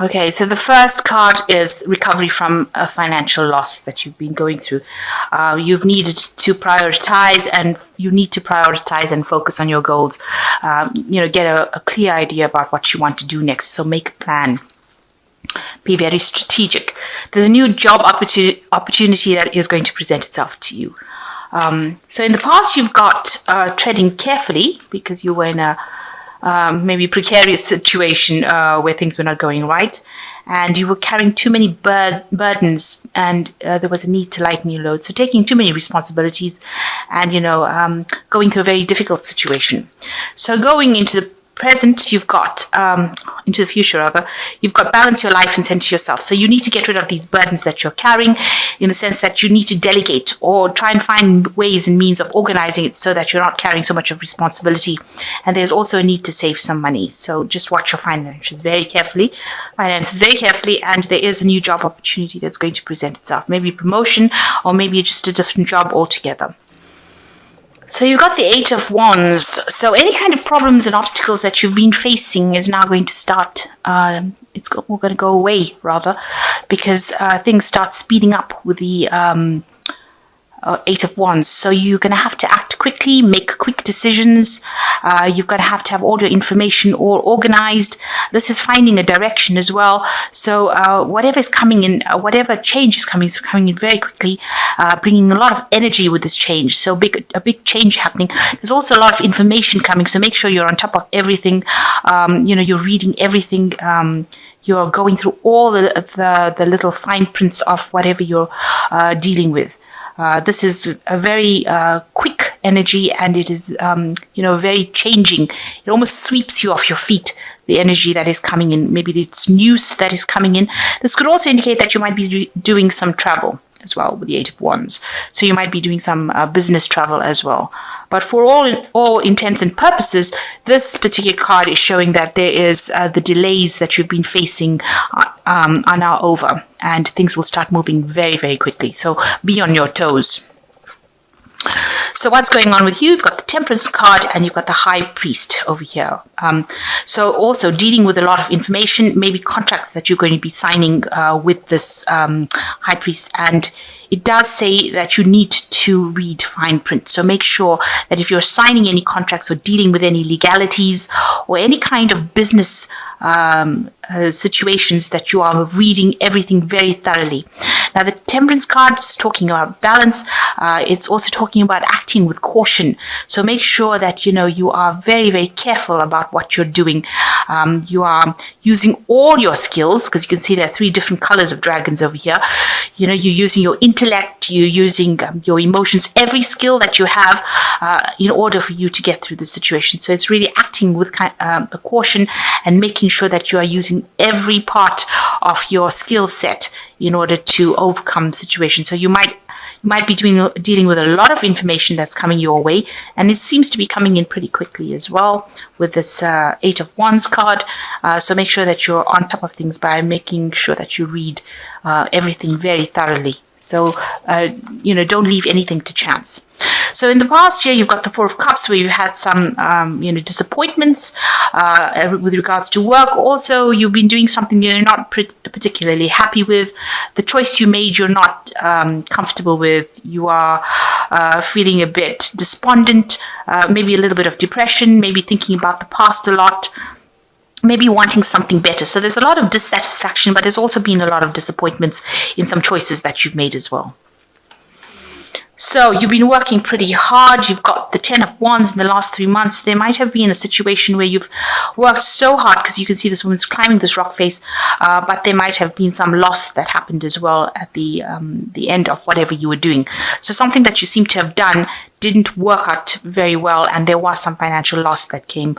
Okay, so the first card is recovery from a financial loss that you've been going through. You've needed to prioritize, and you need to prioritize and focus on your goals. Get a clear idea about what you want to do next. So make a plan. Be very strategic. There's a new job opportunity that is going to present itself to you. So in the past, you've got treading carefully because you were in a maybe precarious situation where things were not going right, and you were carrying too many burdens, and there was a need to lighten your load. So taking too many responsibilities, and going through a very difficult situation. So going into the present, you've got into the future rather, you've got balance your life and center yourself. So you need to get rid of these burdens that you're carrying, in the sense that you need to delegate or try and find ways and means of organizing it so that you're not carrying so much of responsibility. And there's also a need to save some money. So just watch your finances very carefully, and there is a new job opportunity that's going to present itself. Maybe promotion, or maybe just a different job altogether. So you got the Eight of Wands. So any kind of problems and obstacles that you've been facing is now going to start. We're going to go away rather, because things start speeding up with the Eight of Wands. So you're going to have to act quickly, make quick decisions. You're going to have all your information all organized. This is finding a direction as well. So whatever is coming in, whatever change is coming in very quickly, bringing a lot of energy with this change. So a big change happening. There's also a lot of information coming. So make sure you're on top of everything. You're reading everything. You're going through all the little fine prints of whatever you're dealing with. This is a very quick energy, and it is, very changing. It almost sweeps you off your feet, the energy that is coming in. Maybe it's news that is coming in. This could also indicate that you might be doing some travel as well with the Eight of Wands. So you might be doing some business travel as well. But for all intents and purposes, this particular card is showing that there is the delays that you've been facing are now over, and things will start moving very, very quickly. So be on your toes. So what's going on with you? You've got the Temperance card, and you've got the High Priest over here. So also dealing with a lot of information, maybe contracts that you're going to be signing with this High Priest. And it does say that you need to read fine print. So make sure that if you're signing any contracts or dealing with any legalities or any kind of business situations, that you are reading everything very thoroughly. Now, the Temperance card is talking about balance. It's also talking about acting with caution. So make sure that, you are very, very careful about what you're doing. You are using all your skills, because you can see there are 3 different colors of dragons over here. You're using your intellect, you're using your emotions, every skill that you have in order for you to get through the situation. So it's really acting with a caution and making sure that you are using every part of your skill set in order to overcome situations. So you might be dealing with a lot of information that's coming your way, and it seems to be coming in pretty quickly as well with this Eight of Wands card. So make sure that you're on top of things by making sure that you read everything very thoroughly. So, don't leave anything to chance. So in the past year, you've got the Four of Cups, where you've had some, disappointments with regards to work. Also, you've been doing something you're not particularly happy with. The choice you made, you're not comfortable with. You are feeling a bit despondent, maybe a little bit of depression, maybe thinking about the past a lot, maybe wanting something better. So there's a lot of dissatisfaction, but there's also been a lot of disappointments in some choices that you've made as well. So you've been working pretty hard. You've got the Ten of Wands in the last 3 months. There might have been a situation where you've worked so hard, because you can see this woman's climbing this rock face, but there might have been some loss that happened as well at the end of whatever you were doing. So something that you seem to have done didn't work out very well, and there was some financial loss that came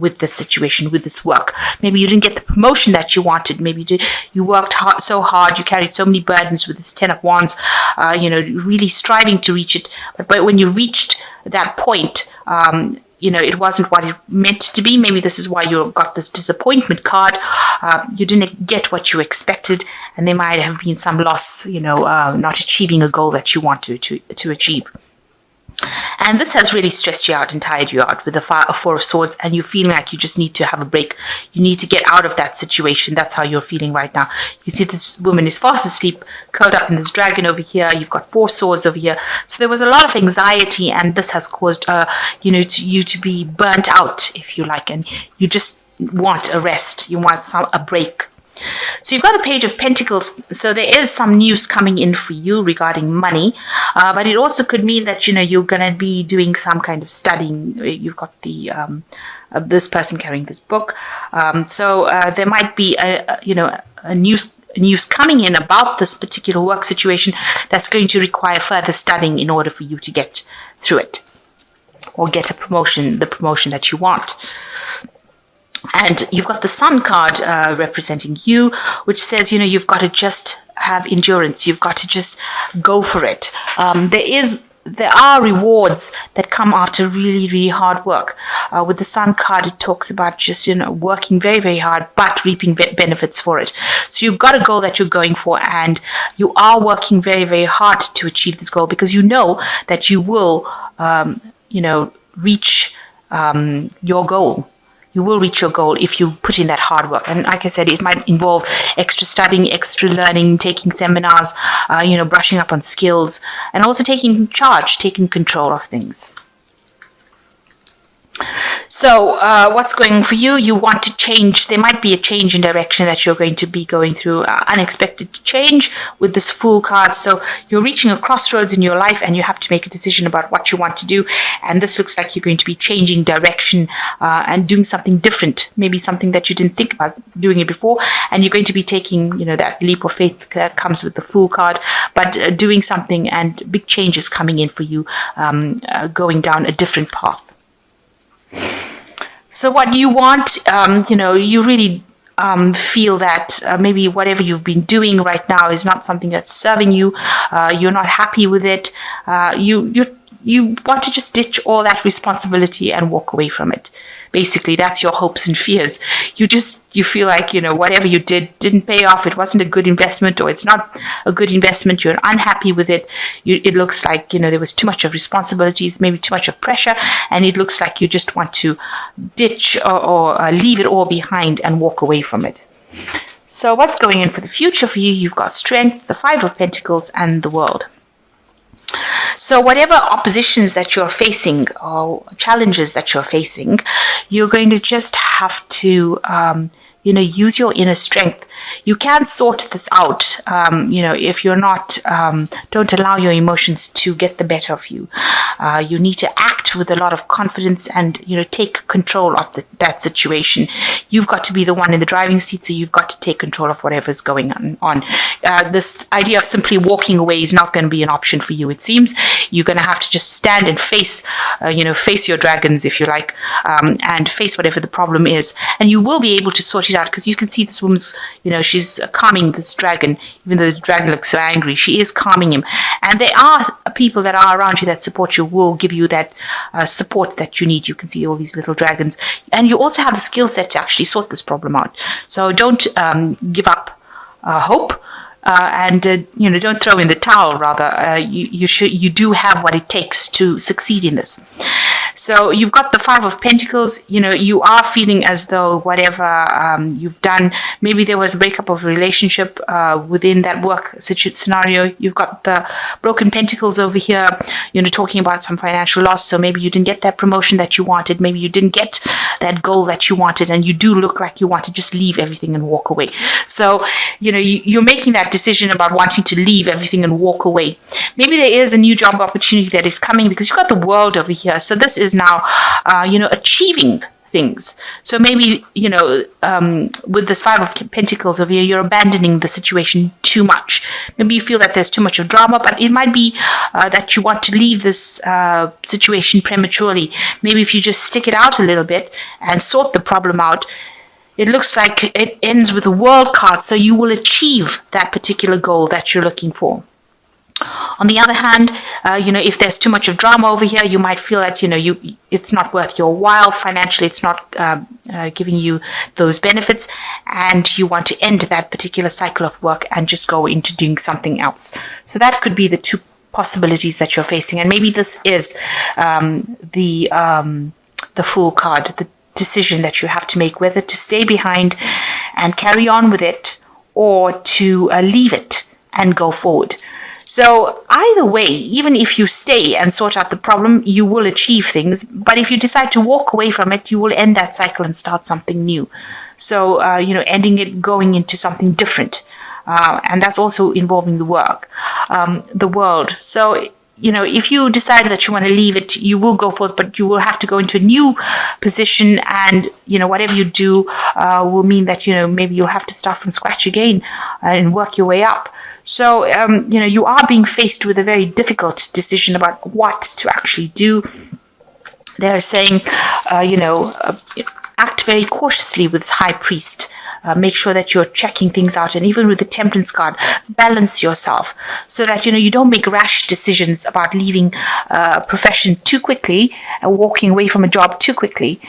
with this situation, with this work. Maybe you didn't get the promotion that you wanted. Maybe you worked so hard, you carried so many burdens with this Ten of Wands, really striving to reach it. But when you reached that point, it wasn't what it meant to be. Maybe this is why you got this disappointment card. You didn't get what you expected, and there might have been some loss, not achieving a goal that you wanted to achieve. And this has really stressed you out and tired you out with the Four of Swords, and you feel like you just need to have a break. You need to get out of that situation. That's how you're feeling right now. You see this woman is fast asleep, curled up in this dragon over here. You've got Four Swords over here. So there was a lot of anxiety, and this has caused, you to be burnt out, if you like, and you just want a rest. You want a break. So you've got the Page of Pentacles. So there is some news coming in for you regarding money, but it also could mean that you're going to be doing some kind of studying. You've got the this person carrying this book, so there might be a news coming in about this particular work situation that's going to require further studying in order for you to get through it or get the promotion that you want. And you've got the Sun card representing you, which says, you've got to just have endurance. You've got to just go for it. There are rewards that come after really, really hard work. With the Sun card, it talks about just, working very, very hard, but reaping benefits for it. So you've got a goal that you're going for, and you are working very, very hard to achieve this goal, because you know that you will, reach your goal. You will reach your goal if you put in that hard work. And like I said, it might involve extra studying, extra learning, taking seminars, brushing up on skills, and also taking charge, taking control of things. So what's going for you? You want to change. There might be a change in direction that you're going to be going through, unexpected change with this Fool card. So you're reaching a crossroads in your life, and you have to make a decision about what you want to do. And this looks like you're going to be changing direction and doing something different, maybe something that you didn't think about doing it before. And you're going to be taking, that leap of faith that comes with the Fool card, but doing something, and big changes coming in for you, going down a different path. So what you want, you really feel that maybe whatever you've been doing right now is not something that's serving you. You're not happy with it. You want to just ditch all that responsibility and walk away from it. Basically, that's your hopes and fears. You feel like, whatever you didn't pay off. It wasn't a good investment, or it's not a good investment. You're unhappy with it. It looks like, there was too much of responsibilities, maybe too much of pressure, and it looks like you just want to ditch or leave it all behind and walk away from it. So what's going in for the future for you? You've got Strength, the Five of Pentacles, and the World. So whatever oppositions that you're facing or challenges that you're facing, you're going to just have to, use your inner strength. You can sort this out, if you're not, don't allow your emotions to get the better of you. You need to act with a lot of confidence and, take control of that situation. You've got to be the one in the driving seat, so you've got to take control of whatever's going on. This idea of simply walking away is not going to be an option for you, it seems. You're going to have to just stand and face your dragons, if you like, and face whatever the problem is. And you will be able to sort it out, because you can see this woman's, she's calming this dragon. Even though the dragon looks so angry, she is calming him. And there are people that are around you that support you, will give you that support that you need. You can see all these little dragons. And you also have the skill set to actually sort this problem out. So don't give up hope. And don't throw in the towel. Rather, you do have what it takes to succeed in this. So you've got the Five of Pentacles. You are feeling as though whatever you've done, maybe there was a breakup of a relationship within that work scenario. You've got the Broken Pentacles over here, talking about some financial loss. So maybe you didn't get that promotion that you wanted. Maybe you didn't get that goal that you wanted, and you do look like you want to just leave everything and walk away. So you're making that decision about wanting to leave everything and walk away. Maybe there is a new job opportunity that is coming, because you've got the World over here. So this is now, achieving things. So maybe, with this Five of Pentacles over here, you're abandoning the situation too much. Maybe you feel that there's too much of drama, but it might be that you want to leave this situation prematurely. Maybe if you just stick it out a little bit and sort the problem out, it looks like it ends with a World card, so you will achieve that particular goal that you're looking for. On the other hand, if there's too much of drama over here, you might feel that, it's not worth your while financially. It's not giving you those benefits, and you want to end that particular cycle of work and just go into doing something else. So that could be the possibilities that you're facing. And maybe this is the Fool card, the decision that you have to make, whether to stay behind and carry on with it, or to leave it and go forward. So either way, even if you stay and sort out the problem, you will achieve things. But if you decide to walk away from it, you will end that cycle and start something new. So, ending it, going into something different. And that's also involving the world. So, if you decide that you want to leave it, you will go for it, but you will have to go into a new position. And, whatever you do will mean that, maybe you'll have to start from scratch again and work your way up. So, you are being faced with a very difficult decision about what to actually do. They're saying, act very cautiously with this high priest. Make sure that you're checking things out. And even with the temperance card, balance yourself so that, you don't make rash decisions about leaving a profession too quickly and walking away from a job too quickly.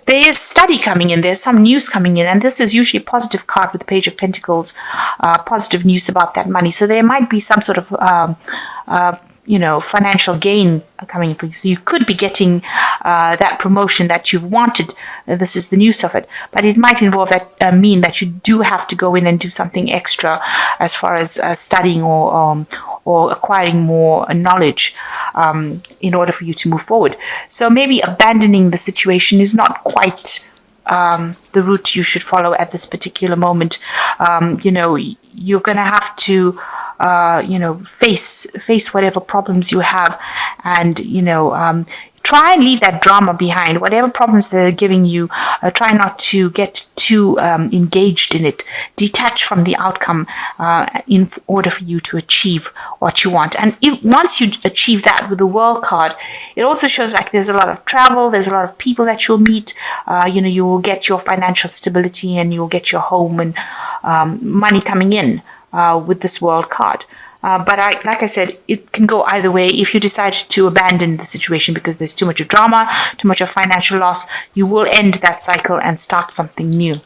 There is study coming in, there's some news coming in, and this is usually a positive card with the Page of Pentacles, positive news about that money. So there might be some sort of, financial gain coming for you. So you could be getting that promotion that you've wanted. This is the news of it. But it might involve that, mean that you do have to go in and do something extra as far as studying or acquiring more knowledge in order for you to move forward. So maybe abandoning the situation is not quite the route you should follow at this particular moment. You're going to have to face whatever problems you have, and try and leave that drama behind. Whatever problems they're giving you, try not to get too engaged in it. Detach from the outcome in order for you to achieve what you want. And once you achieve that with the World card, it also shows like there's a lot of travel, there's a lot of people that you'll meet. You will get your financial stability, and you'll get your home and money coming in with this World card. But like I said, it can go either way. If you decide to abandon the situation because there's too much of drama, too much of financial loss, you will end that cycle and start something new.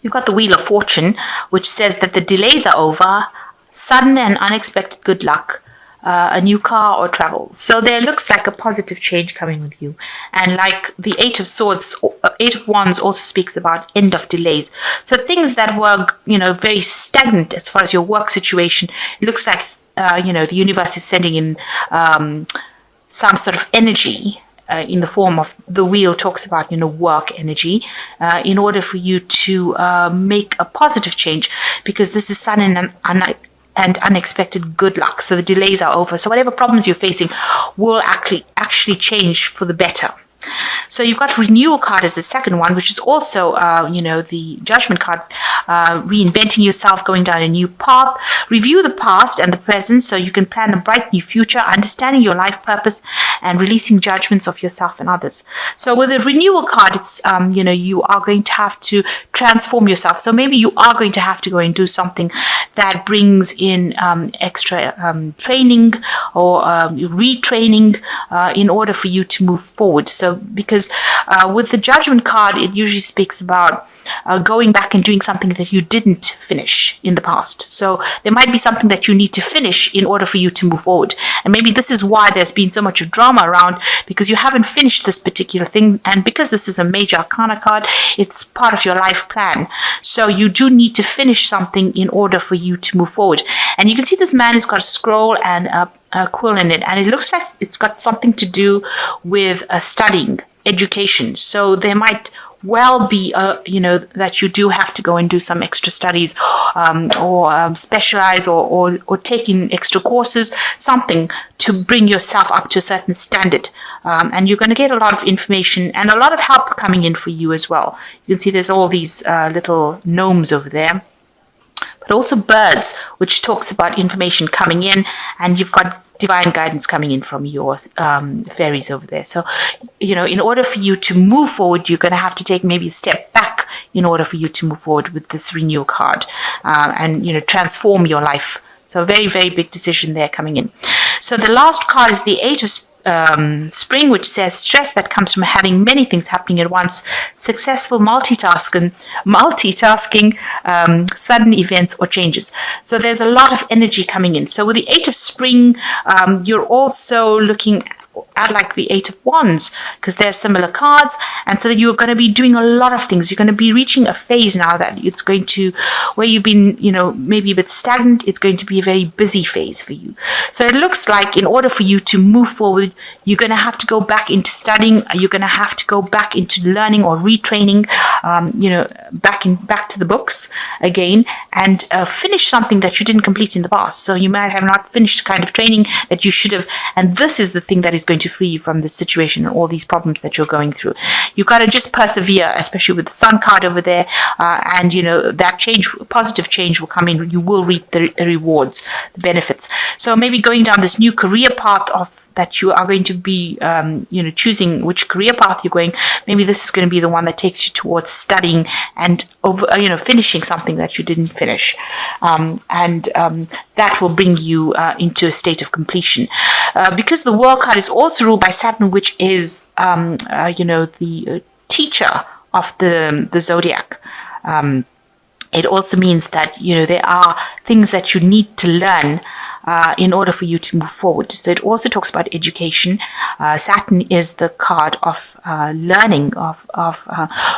You've got the Wheel of Fortune, which says that the delays are over, sudden and unexpected good luck, a new car or travel. So there looks like a positive change coming with you. And like the Eight of Wands also speaks about end of delays. So things that were, very stagnant as far as your work situation, it looks like, the universe is sending in some sort of energy in the form of the wheel talks about, work energy, in order for you to make a positive change, because this is sudden and unexpected good luck. So the delays are over. So whatever problems you're facing will actually change for the better. So you've got Renewal card as the second one, which is also, the Judgment card, reinventing yourself, going down a new path. Review the past and the present so you can plan a bright new future, understanding your life purpose, and releasing judgments of yourself and others. So with the Renewal card, it's, you are going to have to transform yourself. So maybe you are going to have to go and do something that brings in extra training or retraining in order for you to move forward. So because with the Judgment card, it usually speaks about going back and doing something that you didn't finish in the past. So there might be something that you need to finish in order for you to move forward. And maybe this is why there's been so much of drama around, because you haven't finished this particular thing. And because this is a major arcana card, it's part of your life plan. So you do need to finish something in order for you to move forward. And you can see this man has got a scroll and a quill in it, and it looks like it's got something to do with studying, education. So there might well be, that you do have to go and do some extra studies, or specialize, or take in extra courses, something to bring yourself up to a certain standard. And you're going to get a lot of information and a lot of help coming in for you as well. You can see there's all these little gnomes over there, but also birds, which talks about information coming in, and you've got divine guidance coming in from your fairies over there. So, in order for you to move forward, you're going to have to take maybe a step back in order for you to move forward with this Renewal card, and, transform your life. So a very, very big decision there coming in. So the last card is the Eight of spring, which says stress that comes from having many things happening at once, successful multitasking, sudden events or changes. So there's a lot of energy coming in. So with the Eight of Spring, you're also looking at like the Eight of Wands, because they're similar cards, and so you're going to be doing a lot of things. You're going to be reaching a phase now that it's going to, where you've been, maybe a bit stagnant, it's going to be a very busy phase for you. So it looks like in order for you to move forward, you're going to have to go back into studying, you're going to have to go back into learning or retraining, back to the books again, and finish something that you didn't complete in the past. So you might have not finished the kind of training that you should have, and this is the thing that is going to free you from this situation and all these problems that you're going through. You got to just persevere, especially with the Sun card over there, and that positive change will come in. You will reap the rewards, the benefits. So maybe going down this new career path that you are going to be, choosing which career path you're going. Maybe this is going to be the one that takes you towards studying and finishing something that you didn't finish, and that will bring you into a state of completion. Because the World card is also ruled by Saturn, which is, the teacher of the zodiac. It also means that there are things that you need to learn in order for you to move forward. So it also talks about education. Saturn is the card of learning, of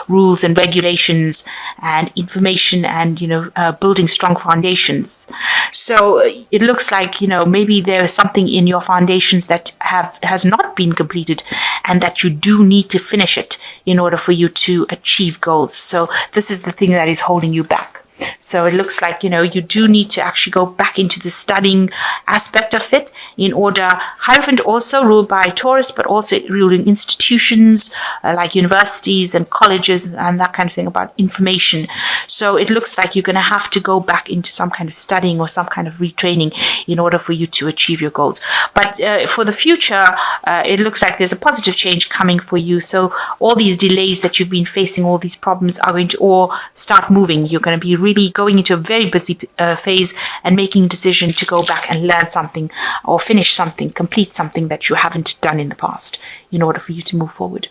rules and regulations and information, and building strong foundations. So it looks like maybe there is something in your foundations that has not been completed, and that you do need to finish it in order for you to achieve goals. So this is the thing that is holding you back. So it looks like, you do need to actually go back into the studying aspect of it in order. Hierophant also ruled by Taurus, but also ruling institutions like universities and colleges and that kind of thing, about information. So it looks like you're going to have to go back into some kind of studying or some kind of retraining in order for you to achieve your goals. But for the future, it looks like there's a positive change coming for you. So all these delays that you've been facing, all these problems are going to all start moving. You're going to be really going into a very busy phase and making a decision to go back and learn something or finish something, complete something that you haven't done in the past in order for you to move forward.